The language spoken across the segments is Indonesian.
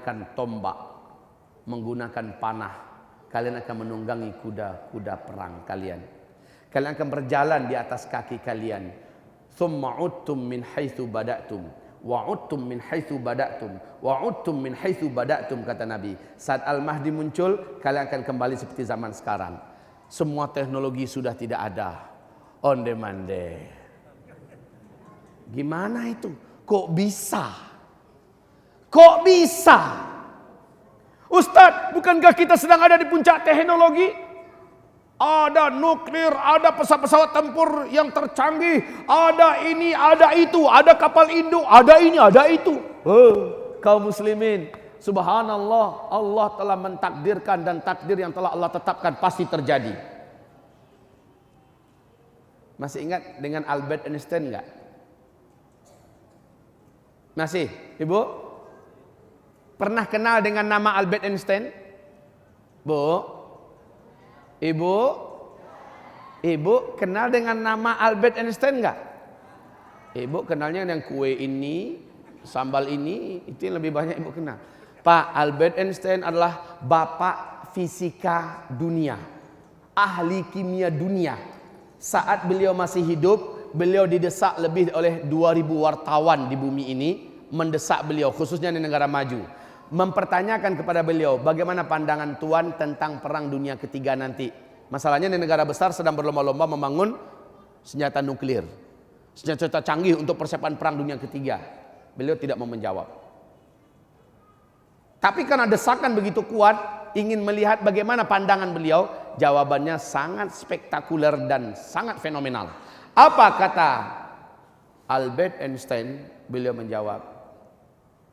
menggunakan tombak, menggunakan panah. Kalian akan menunggangi kuda-kuda perang kalian. Kalian akan berjalan di atas kaki kalian. Thumma udtum min haitsu bada'tum wa udtum min haitsu bada'tum wa udtum min haitsu bada'tum, kata Nabi. Saat Al-Mahdi muncul, kalian akan kembali seperti zaman sekarang. Semua teknologi sudah tidak ada. On demand. Gimana itu? Kok bisa? Kok bisa? Ustadz, bukankah kita sedang ada di puncak teknologi? Ada nuklir, ada pesawat-pesawat tempur yang tercanggih, ada ini, ada itu, ada kapal induk, ada ini, ada itu. Kaum muslimin, subhanallah, Allah telah mentakdirkan, dan takdir yang telah Allah tetapkan pasti terjadi. Masih ingat dengan Albert Einstein enggak? Masih, Ibu? Pernah kenal dengan nama Albert Einstein? Bu? Ibu? Ibu kenal dengan nama Albert Einstein enggak? Ibu kenalnya dengan kue ini, sambal ini, itu yang lebih banyak Ibu kenal. Pak, Albert Einstein adalah bapak fisika dunia, ahli kimia dunia. Saat beliau masih hidup, beliau didesak lebih oleh 2000 wartawan di bumi ini, mendesak beliau, khususnya di negara maju, mempertanyakan kepada beliau bagaimana pandangan Tuan tentang perang dunia ketiga nanti. Masalahnya di negara besar sedang berlomba-lomba membangun senjata nuklir, senjata canggih untuk persiapan perang dunia ketiga. Beliau tidak mau menjawab. Tapi karena desakan begitu kuat, ingin melihat bagaimana pandangan beliau, jawabannya sangat spektakuler dan sangat fenomenal. Apa kata Albert Einstein? Beliau menjawab,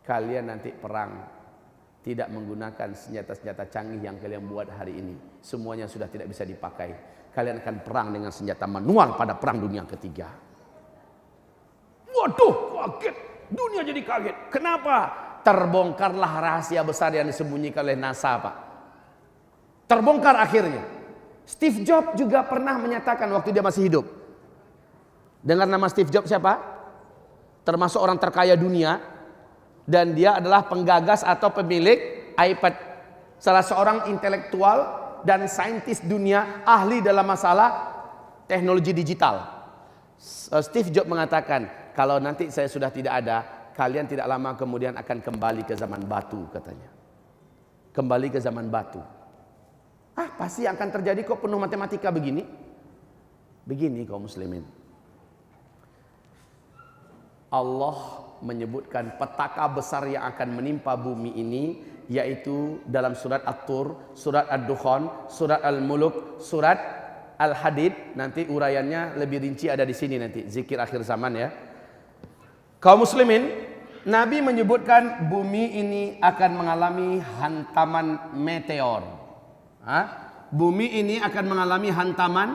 kalian nanti perang tidak menggunakan senjata-senjata canggih yang kalian buat hari ini. Semuanya sudah tidak bisa dipakai. Kalian akan perang dengan senjata manual pada perang dunia ketiga. Waduh, kaget. Dunia jadi kaget. Kenapa? Terbongkarlah rahasia besar yang disembunyikan oleh NASA, Pak. Terbongkar akhirnya. Steve Jobs juga pernah menyatakan waktu dia masih hidup. Dengar nama Steve Jobs siapa? Termasuk orang terkaya dunia. Dan dia adalah penggagas atau pemilik iPad. Salah seorang intelektual dan saintis dunia, ahli dalam masalah teknologi digital. Steve Jobs mengatakan, kalau nanti saya sudah tidak ada, kalian tidak lama kemudian akan kembali ke zaman batu, katanya. Kembali ke zaman batu. Pasti akan terjadi kok, penuh matematika begini. Begini kaum muslimin. Allah menyebutkan petaka besar yang akan menimpa bumi ini, yaitu dalam surat At-Tur, surat Ad-Dukhan, surat Al-Muluk, surat Al-Hadid. Nanti uraiannya lebih rinci ada di sini nanti, zikir akhir zaman ya. Kaum muslimin, Nabi menyebutkan bumi ini akan mengalami hantaman meteor. Bumi ini akan mengalami hantaman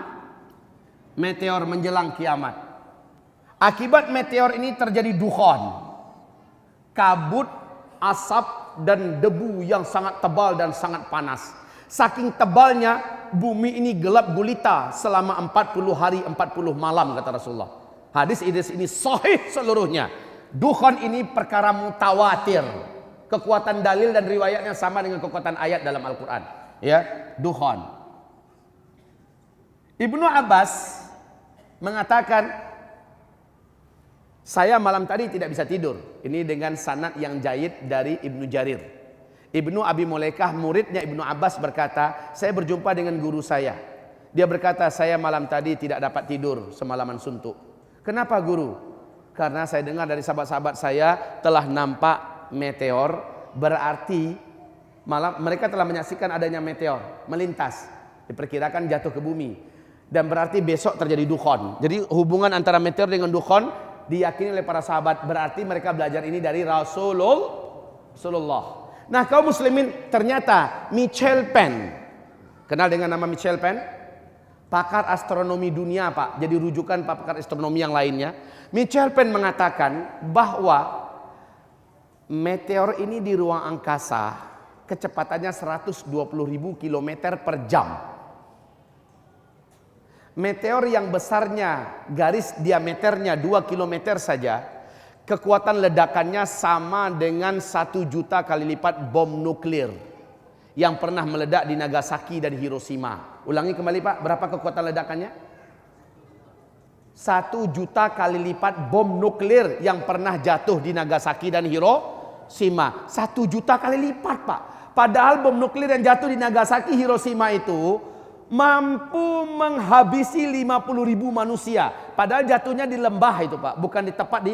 meteor menjelang kiamat. Akibat meteor ini terjadi dukhan, kabut, asap dan debu yang sangat tebal dan sangat panas. Saking tebalnya bumi ini gelap gulita selama 40 hari 40 malam, kata Rasulullah. Hadis ini sahih seluruhnya. Dukhan ini perkara mutawatir. Kekuatan dalil dan riwayatnya sama dengan kekuatan ayat dalam Al-Quran. Ya, dukhan. Ibnu Abbas mengatakan, saya malam tadi tidak bisa tidur. Ini dengan sanad yang jayid dari Ibnu Jarir. Ibnu Abi Mulaikah, muridnya Ibnu Abbas, berkata, saya berjumpa dengan guru saya. Dia berkata, saya malam tadi tidak dapat tidur, semalaman suntuk. Kenapa guru? Karena saya dengar dari sahabat-sahabat saya telah nampak meteor, berarti malam mereka telah menyaksikan adanya meteor melintas, diperkirakan jatuh ke bumi, dan berarti besok terjadi dukhan. Jadi hubungan antara meteor dengan dukhan diyakini oleh para sahabat, berarti mereka belajar ini dari Rasulullah. Nah kaum muslimin, ternyata Michel Penn, kenal dengan nama Michel Penn? Pakar astronomi dunia, Pak. Jadi rujukan pakar astronomi yang lainnya. Michel Penn mengatakan bahwa meteor ini di ruang angkasa kecepatannya 120.000 km per jam. Meteor yang besarnya garis diameternya 2 km saja, Kekuatan ledakannya sama dengan 1 juta kali lipat bom nuklir yang pernah meledak di Nagasaki dan Hiroshima. Ulangi kembali Pak, berapa kekuatan ledakannya? 1 juta kali lipat bom nuklir yang pernah jatuh di Nagasaki dan Hiroshima. 1 juta kali lipat Pak. Padahal bom nuklir yang jatuh di Nagasaki, Hiroshima itu mampu menghabisi 50.000 manusia. Padahal jatuhnya di lembah itu Pak, bukan di tepat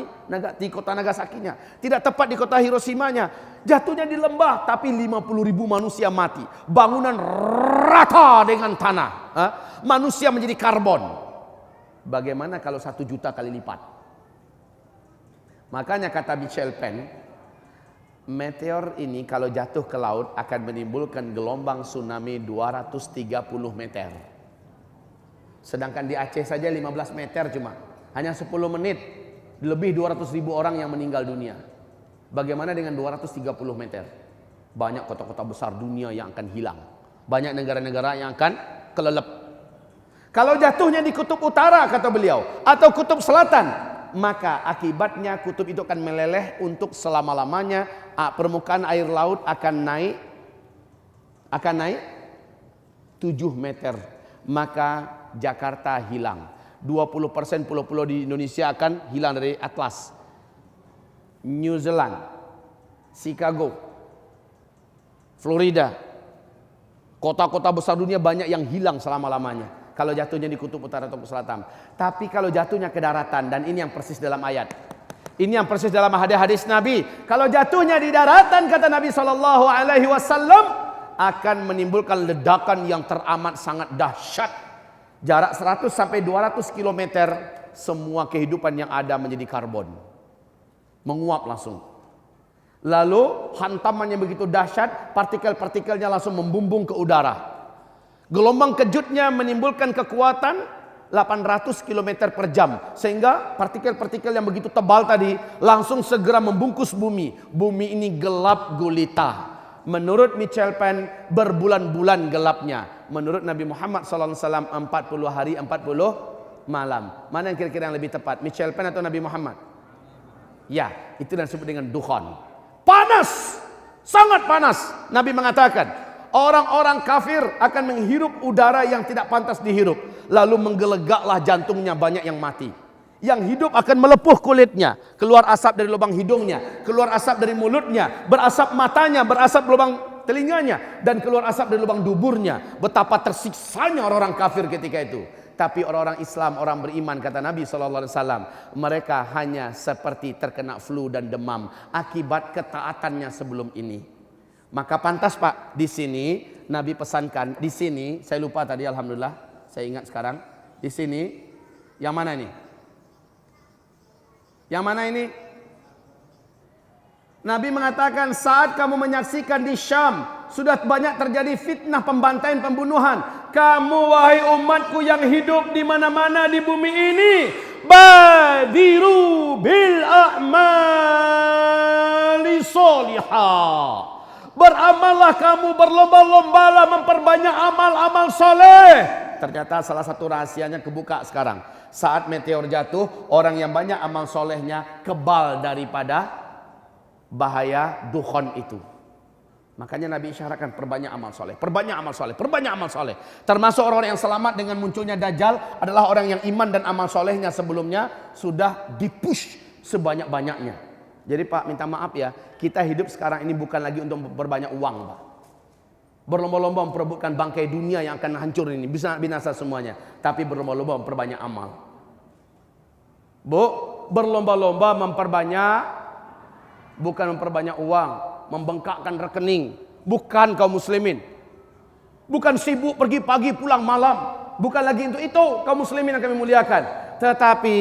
di kota Nagasakinya. Tidak tepat di kota Hiroshimanya. Jatuhnya di lembah, tapi 50.000 manusia mati. Bangunan rata dengan tanah. Manusia menjadi karbon. Bagaimana kalau 1 juta kali lipat? Makanya kata Michel Penn, meteor ini kalau jatuh ke laut akan menimbulkan gelombang tsunami 230 meter. Sedangkan di Aceh saja 15 meter cuma. Hanya 10 menit lebih 200.000 orang yang meninggal dunia. Bagaimana dengan 230 meter? Banyak kota-kota besar dunia yang akan hilang. Banyak negara-negara yang akan kelelep. Kalau jatuhnya di kutub utara kata beliau atau kutub selatan, maka akibatnya kutub itu akan meleleh untuk selama-lamanya. Permukaan air laut akan naik 7 meter. Maka Jakarta hilang. 20% pulau-pulau di Indonesia akan hilang dari atlas. New Zealand, Chicago, Florida, kota-kota besar dunia banyak yang hilang selama-lamanya kalau jatuhnya di kutub utara atau selatan. Tapi kalau jatuhnya ke daratan, dan ini yang persis dalam ayat, ini yang persis dalam hadis Nabi, kalau jatuhnya di daratan kata Nabi SAW akan menimbulkan ledakan yang teramat sangat dahsyat. Jarak 100 sampai 200 km semua kehidupan yang ada menjadi karbon, menguap langsung. Lalu hantamannya begitu dahsyat, partikel-partikelnya langsung membumbung ke udara. Gelombang kejutnya menimbulkan kekuatan 800 km per jam. Sehingga partikel-partikel yang begitu tebal tadi langsung segera membungkus bumi. Bumi ini gelap gulita. Menurut Michel Penn berbulan-bulan gelapnya. Menurut Nabi Muhammad SAW 40 hari 40 malam. Mana yang kira-kira yang lebih tepat? Michel Penn atau Nabi Muhammad? Ya, itu yang disebut dengan dukhan. Panas, sangat panas. Nabi mengatakan orang-orang kafir akan menghirup udara yang tidak pantas dihirup. Lalu menggelegaklah jantungnya, banyak yang mati. Yang hidup akan melepuh kulitnya, keluar asap dari lubang hidungnya, keluar asap dari mulutnya, berasap matanya, berasap lubang telinganya, dan keluar asap dari lubang duburnya. Betapa tersiksanya orang-orang kafir ketika itu. Tapi orang-orang Islam, orang beriman, kata Nabi SAW, mereka hanya seperti terkena flu dan demam akibat ketaatannya sebelum ini. Maka pantas Pak, di sini Nabi pesankan, di sini saya lupa tadi, alhamdulillah saya ingat sekarang. Di sini yang mana ini? Yang mana ini? Nabi mengatakan saat kamu menyaksikan di Syam sudah banyak terjadi fitnah, pembantaian, pembunuhan. Kamu wahai umatku yang hidup di mana-mana di bumi ini, badiru bil a'mali sholihah. Beramallah kamu, berlomba-lombalah memperbanyak amal-amal soleh. Ternyata salah satu rahasianya kebuka sekarang. Saat meteor jatuh, orang yang banyak amal solehnya kebal daripada bahaya dukhan itu. Makanya Nabi isyaratkan perbanyak amal soleh, perbanyak amal soleh, perbanyak amal soleh. Termasuk orang-orang yang selamat dengan munculnya Dajjal adalah orang yang iman dan amal solehnya sebelumnya sudah dipush sebanyak-banyaknya. Jadi Pak, minta maaf ya, kita hidup sekarang ini bukan lagi untuk memperbanyak uang Pak. Berlomba-lomba memperebutkan bangkai dunia yang akan hancur ini, bisa binasa semuanya. Tapi berlomba-lomba memperbanyak amal. Bu, berlomba-lomba memperbanyak, bukan memperbanyak uang, membengkakkan rekening. Bukan kaum muslimin. Bukan sibuk pergi pagi pulang malam. Bukan lagi untuk itu kaum muslimin yang kami muliakan. Tetapi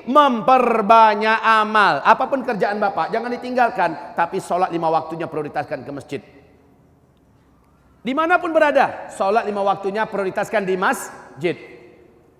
memperbanyak amal. Apapun kerjaan Bapak, jangan ditinggalkan. Tapi sholat 5 waktunya prioritaskan ke masjid. Dimanapun berada, sholat 5 waktunya prioritaskan di masjid.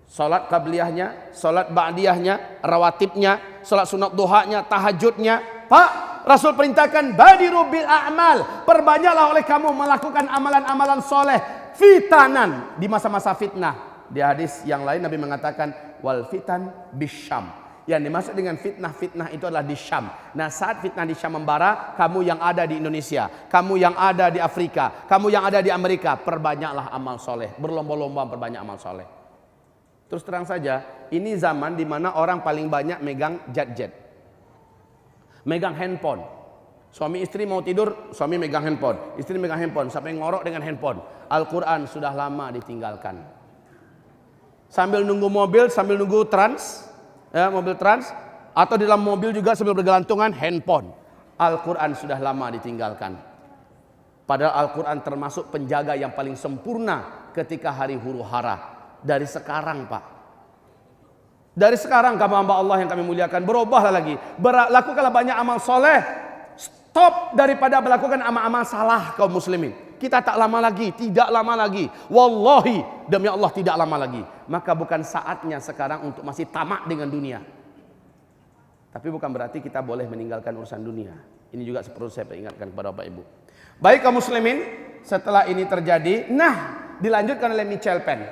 Sholat qabliyahnya, sholat ba'diyahnya, rawatibnya, sholat sunat duhanya, tahajudnya. Pak, Rasul perintahkan badiru bil a'mal. Perbanyaklah oleh kamu melakukan amalan-amalan soleh. Fitanan, di masa-masa fitnah. Di hadis yang lain Nabi mengatakan wal fitan bisyam. Yang dimaksud dengan fitnah-fitnah itu adalah di Syam. Nah, saat fitnah di Syam membara, kamu yang ada di Indonesia, kamu yang ada di Afrika, kamu yang ada di Amerika, perbanyaklah amal soleh. Berlomba-lomba perbanyak amal soleh. Terus terang saja, ini zaman di mana orang paling banyak megang jet-jet, megang handphone. Suami istri mau tidur, suami megang handphone, istri megang handphone, sampai ngorok dengan handphone. Al-Quran sudah lama ditinggalkan. Sambil nunggu mobil, sambil nunggu trans, ya, mobil trans, atau di dalam mobil juga sambil bergelantungan handphone. Al-Quran sudah lama ditinggalkan. Padahal Al-Quran termasuk penjaga yang paling sempurna ketika hari huru hara. Dari sekarang, Pak. Dari sekarang kamu hamba Allah yang kami muliakan, berubahlah lagi. Lakukanlah banyak amal soleh. Stop daripada melakukan amal-amal salah kaum muslimin. Kita tak lama lagi, tidak lama lagi. Wallahi, demi Allah tidak lama lagi. Maka bukan saatnya sekarang untuk masih tamak dengan dunia. Tapi bukan berarti kita boleh meninggalkan urusan dunia. Ini juga perlu saya ingatkan kepada Bapak Ibu. Baik kaum muslimin, setelah ini terjadi, dilanjutkan oleh Michel Penn.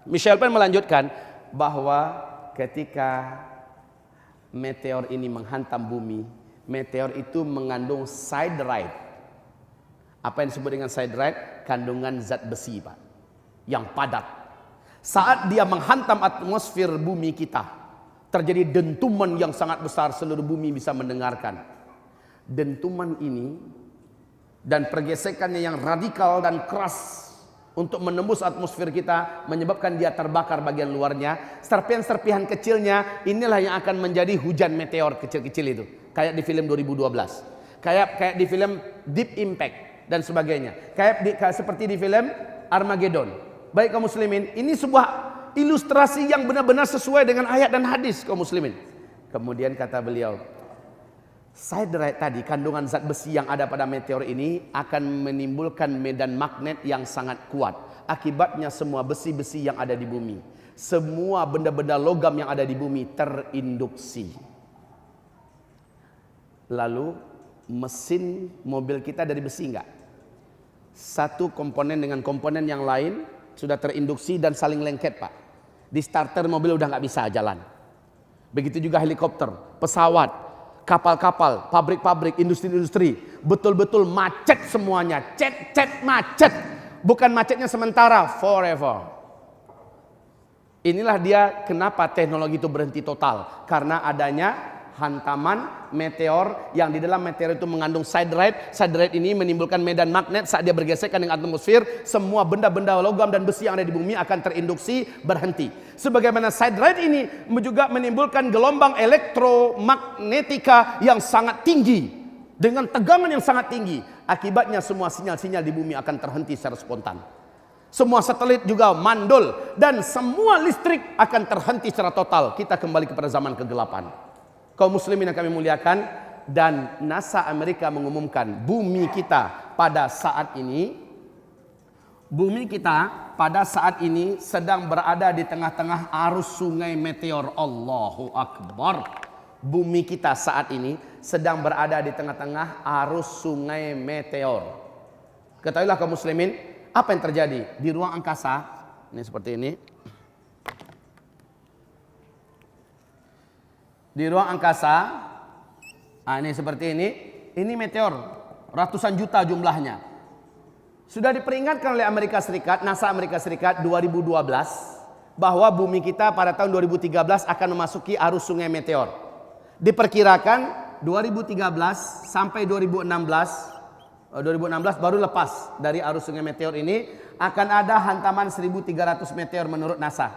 Michel Penn melanjutkan bahwa ketika meteor ini menghantam bumi, meteor itu mengandung siderite. Apa yang disebut dengan siderite? Kandungan zat besi, Pak, yang padat. Saat dia menghantam atmosfer bumi kita, terjadi dentuman yang sangat besar, seluruh bumi bisa mendengarkan. Dentuman ini dan pergesekannya yang radikal dan keras untuk menembus atmosfer kita, menyebabkan dia terbakar bagian luarnya. Serpihan-serpihan kecilnya inilah yang akan menjadi hujan meteor kecil-kecil itu. Kayak di film 2012, kayak di film Deep Impact dan sebagainya, seperti di film Armageddon. Baik kaum muslimin, ini sebuah ilustrasi yang benar-benar sesuai dengan ayat dan hadis kaum muslimin. Kemudian kata beliau, siderite tadi, kandungan zat besi yang ada pada meteor ini akan menimbulkan medan magnet yang sangat kuat. Akibatnya semua besi-besi yang ada di bumi, semua benda-benda logam yang ada di bumi terinduksi. Lalu mesin mobil kita dari besi enggak? Satu komponen dengan komponen yang lain sudah terinduksi dan saling lengket, Pak. Di starter mobil udah nggak bisa jalan. Begitu juga helikopter, pesawat, kapal-kapal, pabrik-pabrik, industri-industri, betul-betul macet semuanya. Cet macet. Bukan macetnya sementara, forever. Inilah dia kenapa teknologi itu berhenti total, karena adanya hantaman meteor yang di dalam meteor itu mengandung siderite. Siderite ini menimbulkan medan magnet. Saat dia bergesekan dengan atmosfer, semua benda-benda logam dan besi yang ada di bumi akan terinduksi, berhenti. Sebagaimana siderite ini juga menimbulkan gelombang elektromagnetika yang sangat tinggi dengan tegangan yang sangat tinggi. Akibatnya semua sinyal-sinyal di bumi akan terhenti secara spontan. Semua satelit juga mandul dan semua listrik akan terhenti secara total. Kita kembali kepada zaman kegelapan. Kaum muslimin yang kami muliakan, dan NASA Amerika mengumumkan bumi kita pada saat ini sedang berada di tengah-tengah arus sungai meteor. Allahu Akbar. Bumi kita saat ini sedang berada di tengah-tengah arus sungai meteor. Ketahuilah kaum muslimin, apa yang terjadi di ruang angkasa? Ini seperti ini. Di ruang angkasa, ini seperti ini meteor, ratusan juta jumlahnya. Sudah diperingatkan oleh Amerika Serikat, NASA Amerika Serikat 2012, bahwa bumi kita pada tahun 2013 akan memasuki arus sungai meteor. Diperkirakan 2013 sampai 2016 baru lepas dari arus sungai meteor ini, akan ada hantaman 1.300 meteor menurut NASA.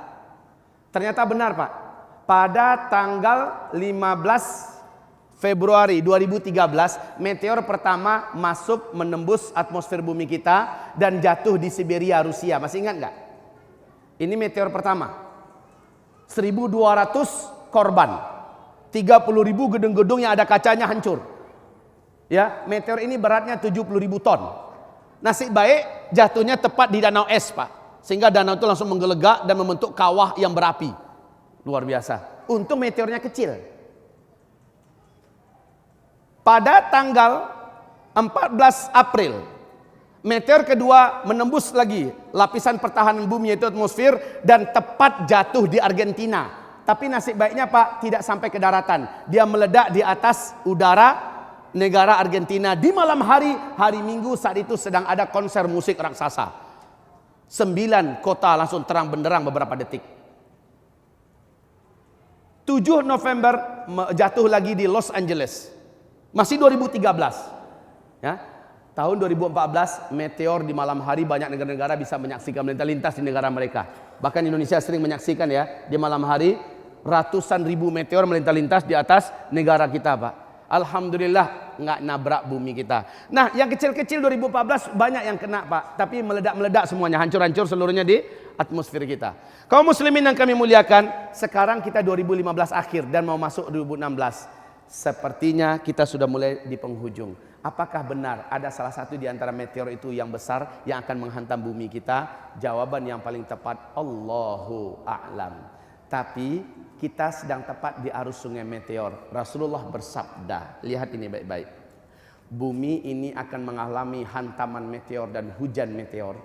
Ternyata benar, Pak. Pada tanggal 15 Februari 2013, meteor pertama masuk menembus atmosfer bumi kita dan jatuh di Siberia, Rusia. Masih ingat nggak? Ini meteor pertama. 1.200 korban. 30.000 gedung-gedung yang ada kacanya hancur. Ya, meteor ini beratnya 70.000 ton. Nasib baik jatuhnya tepat di danau es, Pak. Sehingga danau itu langsung menggelegak dan membentuk kawah yang berapi. Luar biasa. Untung meteornya kecil. Pada tanggal 14 April, meteor kedua menembus lagi lapisan pertahanan bumi yaitu atmosfer dan tepat jatuh di Argentina. Tapi nasib baiknya Pak, tidak sampai ke daratan. Dia meledak di atas udara negara Argentina di malam hari, hari Minggu saat itu sedang ada konser musik raksasa. 9 kota langsung terang benderang beberapa detik. 7 November jatuh lagi di Los Angeles. Masih 2013. Ya. Tahun 2014 meteor di malam hari, banyak negara-negara bisa menyaksikan melintas di negara mereka. Bahkan Indonesia sering menyaksikan ya, di malam hari ratusan ribu meteor melintas di atas negara kita Pak. Alhamdulillah nggak nabrak bumi kita. Nah yang kecil-kecil 2014 banyak yang kena Pak. Tapi meledak-meledak semuanya, hancur-hancur seluruhnya di atmosfer kita. Kaum muslimin yang kami muliakan, sekarang kita 2015 akhir dan mau masuk 2016. Sepertinya kita sudah mulai di penghujung. Apakah benar ada salah satu di antara meteor itu yang besar yang akan menghantam bumi kita? Jawaban yang paling tepat, Allahu a'lam. Tapi kita sedang tepat di arus sungai meteor. Rasulullah bersabda, lihat ini baik-baik. Bumi ini akan mengalami hantaman meteor dan hujan meteor.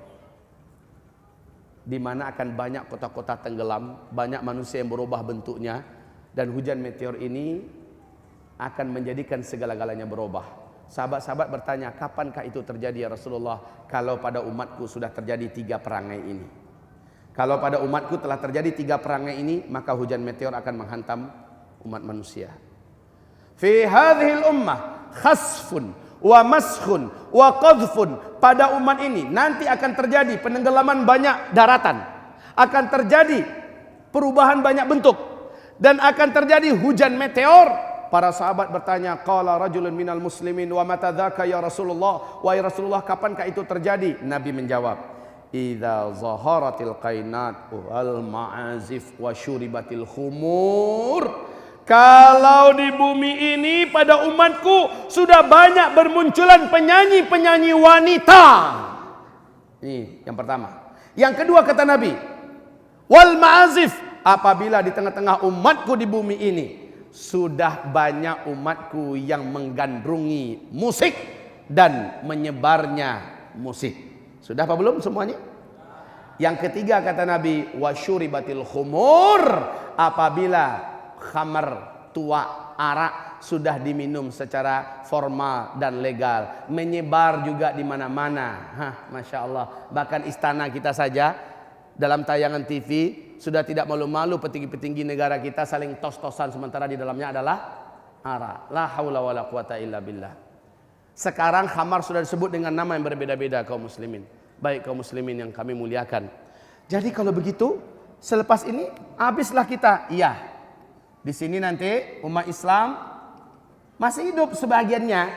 Di mana akan banyak kota-kota tenggelam, banyak manusia yang berubah bentuknya. Dan hujan meteor ini akan menjadikan segala-galanya berubah. Sahabat-sahabat bertanya, kapankah itu terjadi ya Rasulullah? Kalau pada umatku sudah terjadi 3 perangai ini. Kalau pada umatku telah terjadi 3 perangai ini, maka hujan meteor akan menghantam umat manusia. Fi hadhil ummah khasfun wa maskhun wa qadhfun. Pada umat ini nanti akan terjadi penenggelaman banyak daratan. Akan terjadi perubahan banyak bentuk. Dan akan terjadi hujan meteor. Para sahabat bertanya, qala rajulun minal muslimin wa mata dzaka ya Rasulullah? Wahai Rasulullah, kapankah itu terjadi? Nabi menjawab, idza zaharatil qainat wal ma'azif wa syuribatil khumur. Kalau di bumi ini pada umatku sudah banyak bermunculan penyanyi-penyanyi wanita. Ini yang pertama. Yang kedua kata Nabi, wal ma'azif, apabila di tengah-tengah umatku di bumi ini sudah banyak umatku yang menggandrungi musik dan menyebarnya musik. Sudah apa belum semuanya? Yang ketiga kata Nabi, wasyuribatil khumur, apabila khamar, tua, arak sudah diminum secara formal dan legal, menyebar juga di mana-mana. Masya Allah. Bahkan istana kita saja dalam tayangan TV sudah tidak malu-malu petinggi-petinggi negara kita saling tos-tosan sementara di dalamnya adalah arak. La haula wala quwata illa billah. Sekarang khamar sudah disebut dengan nama yang berbeda-beda kaum muslimin. Baik kaum muslimin yang kami muliakan. Jadi kalau begitu, selepas ini habislah kita. Iya. Di sini nanti umat Islam masih hidup sebagiannya.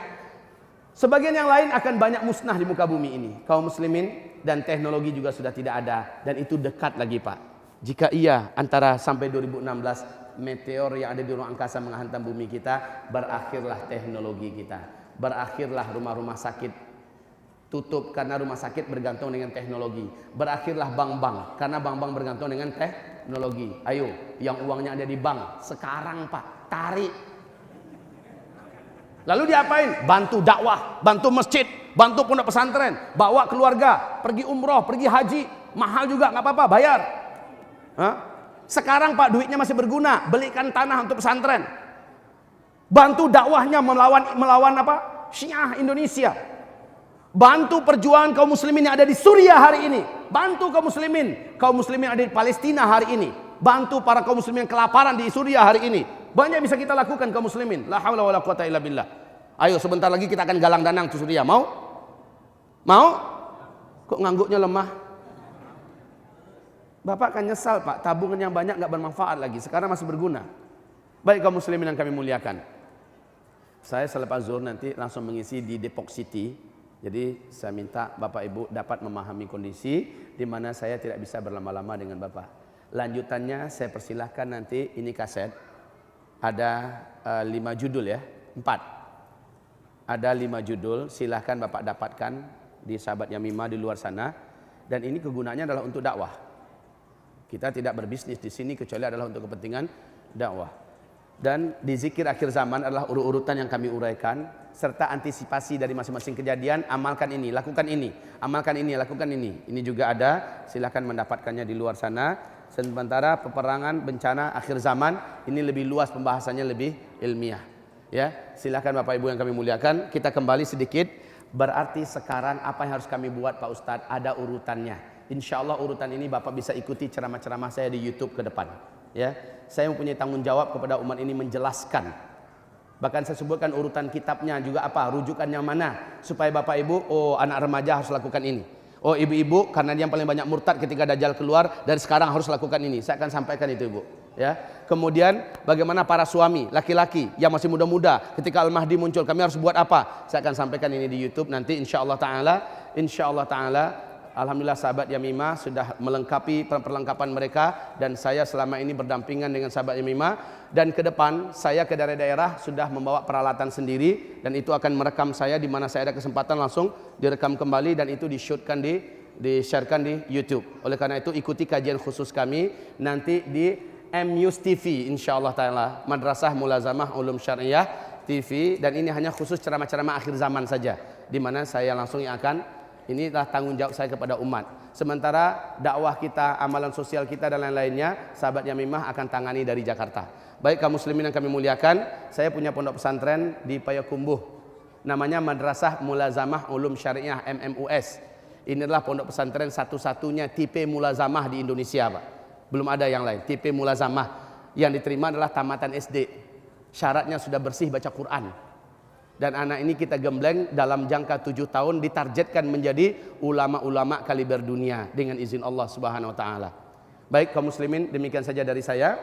Sebagian yang lain akan banyak musnah di muka bumi ini. Kaum muslimin, dan teknologi juga sudah tidak ada. Dan itu dekat lagi Pak. Jika iya antara sampai 2016 meteor yang ada di ruang angkasa menghantam bumi kita, berakhirlah teknologi kita. Berakhirlah rumah-rumah sakit tutup karena rumah sakit bergantung dengan teknologi. Berakhirlah bank-bank karena bank-bank bergantung dengan teknologi. Ayo, yang uangnya ada di bank sekarang Pak, tarik. Lalu diapain? Bantu dakwah, bantu masjid, bantu pondok pesantren, bawa keluarga, pergi umroh, pergi haji, mahal juga nggak apa-apa, bayar. Sekarang Pak duitnya masih berguna, belikan tanah untuk pesantren. Bantu dakwahnya melawan apa? Syiah Indonesia. Bantu perjuangan kaum muslimin yang ada di Suriah hari ini. Bantu kaum muslimin yang ada di Palestina hari ini. Bantu para kaum muslimin yang kelaparan di Suriah hari ini. Banyak bisa kita lakukan kaum muslimin. La haula wala quwata illa billah. Ayo sebentar lagi kita akan galang dana ke Suriah. Mau? Mau? Kok ngangguknya lemah? Bapak akan nyesal Pak, tabungan yang banyak nggak bermanfaat lagi. Sekarang masih berguna. Baik kaum muslimin yang kami muliakan. Saya selepas zuhur nanti langsung mengisi di Depok City. Jadi saya minta Bapak Ibu dapat memahami kondisi di mana saya tidak bisa berlama-lama dengan Bapak. Lanjutannya saya persilahkan nanti, ini kaset. Ada 5 judul ya, 4. Ada 5 judul, silahkan Bapak dapatkan di sahabat Yamimah di luar sana. Dan ini kegunaannya adalah untuk dakwah. Kita tidak berbisnis di sini kecuali adalah untuk kepentingan dakwah. Dan di zikir akhir zaman adalah urut-urutan yang kami uraikan serta antisipasi dari masing-masing kejadian. Amalkan ini, lakukan ini, amalkan ini, lakukan ini. Ini juga ada, silakan mendapatkannya di luar sana. Sementara peperangan, bencana, akhir zaman ini lebih luas pembahasannya, lebih ilmiah. Ya, silakan Bapak Ibu yang kami muliakan. Kita kembali sedikit. Berarti sekarang apa yang harus kami buat Pak Ustadz? Ada urutannya. Insya Allah urutan ini Bapak bisa ikuti ceramah-ceramah saya di YouTube ke depan. Ya, saya mempunyai tanggung jawab kepada umat ini menjelaskan. Bahkan saya sebutkan urutan kitabnya juga apa, rujukannya mana, supaya Bapak Ibu, oh anak remaja harus lakukan ini. Oh ibu-ibu, karena dia yang paling banyak murtad ketika Dajjal keluar, dari sekarang harus lakukan ini. Saya akan sampaikan itu Ibu. Ya. Kemudian bagaimana para suami, laki-laki yang masih muda-muda, ketika Al-Mahdi muncul, kami harus buat apa? Saya akan sampaikan ini di YouTube nanti insya Allah Ta'ala. Alhamdulillah sahabat Yamimah sudah melengkapi perlengkapan mereka, dan saya selama ini berdampingan dengan sahabat Yamimah, dan ke depan saya ke daerah-daerah sudah membawa peralatan sendiri, dan itu akan merekam saya di mana saya ada kesempatan langsung direkam kembali, dan itu di-shootkan di-sharekan di YouTube. Oleh karena itu ikuti kajian khusus kami nanti di MUS TV insyaallah taala, Madrasah Mulazamah Ulum Syariah TV, dan ini hanya khusus ceramah-ceramah akhir zaman saja, di mana saya langsung yang akan, inilah tanggung jawab saya kepada umat. Sementara dakwah kita, amalan sosial kita dan lain-lainnya, sahabat Yamimah akan tangani dari Jakarta. Baik kaum muslimin yang kami muliakan, saya punya pondok pesantren di Payakumbuh. Namanya Madrasah Mulazamah Ulum Syariah MMUS. Inilah pondok pesantren satu-satunya tipe mulazamah di Indonesia, Pak. Belum ada yang lain. Tipe mulazamah yang diterima adalah tamatan SD. Syaratnya sudah bersih baca Quran. Dan anak ini kita gembleng dalam jangka 7 tahun ditargetkan menjadi ulama-ulama kaliber dunia dengan izin Allah Subhanahu wa taala. Baik kaum muslimin, demikian saja dari saya.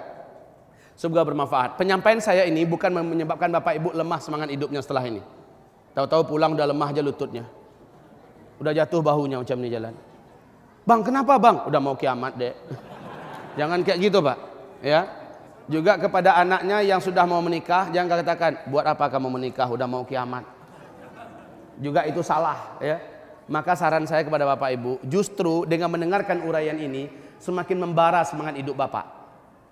Semoga bermanfaat. Penyampaian saya ini bukan menyebabkan Bapak Ibu lemah semangat hidupnya setelah ini. Tahu-tahu pulang udah lemah aja lututnya. Udah jatuh bahunya macam ini jalan. Bang, kenapa bang? Udah mau kiamat deh. Jangan kayak gitu Pak. Ya. Juga kepada anaknya yang sudah mau menikah, jangan katakan, buat apa kamu menikah, udah mau kiamat. Juga itu salah, ya. Maka saran saya kepada Bapak Ibu, justru dengan mendengarkan uraian ini, semakin membara semangat hidup Bapak.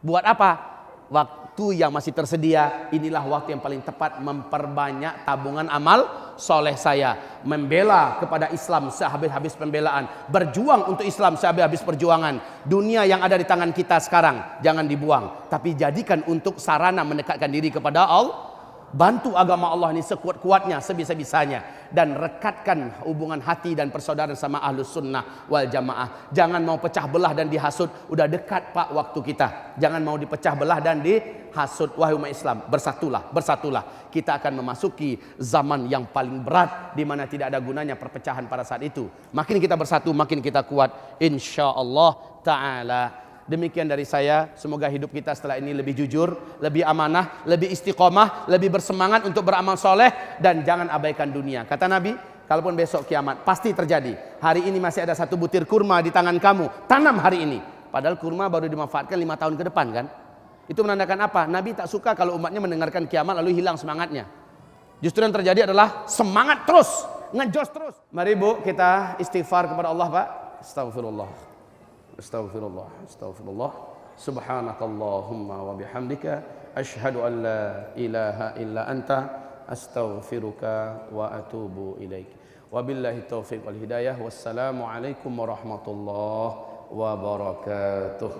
Buat apa? Waktu yang masih tersedia, inilah waktu yang paling tepat memperbanyak tabungan amal soleh saya. Membela kepada Islam sehabis-habis pembelaan. Berjuang untuk Islam sehabis-habis perjuangan. Dunia yang ada di tangan kita sekarang, jangan dibuang. Tapi jadikan untuk sarana mendekatkan diri kepada Allah. Bantu agama Allah ini sekuat-kuatnya, sebisa-bisanya. Dan rekatkan hubungan hati dan persaudaraan sama ahlus sunnah wal jamaah. Jangan mau pecah belah dan dihasut. Udah dekat Pak waktu kita. Jangan mau dipecah belah dan dihasut. Wahai umat Islam, bersatulah, bersatulah. Kita akan memasuki zaman yang paling berat, di mana tidak ada gunanya perpecahan pada saat itu. Makin kita bersatu, makin kita kuat, insyaallah ta'ala. Demikian dari saya, semoga hidup kita setelah ini lebih jujur, lebih amanah, lebih istiqomah, lebih bersemangat untuk beramal soleh, dan jangan abaikan dunia. Kata Nabi, kalaupun besok kiamat pasti terjadi. Hari ini masih ada satu butir kurma di tangan kamu, tanam hari ini. Padahal kurma baru dimanfaatkan 5 tahun ke depan kan. Itu menandakan apa? Nabi tak suka kalau umatnya mendengarkan kiamat lalu hilang semangatnya. Justru yang terjadi adalah semangat terus, ngejos terus. Mari Bu, kita istighfar kepada Allah Pak. Astagfirullah. Astaghfirullah, astaghfirullah. Subhanakallahumma wa bihamdika asyhadu an la ilaha illa anta astaghfiruka wa atubu ilaik. Wabillahi taufiq wal hidayah. Wassalamu alaikum warahmatullahi wabarakatuh.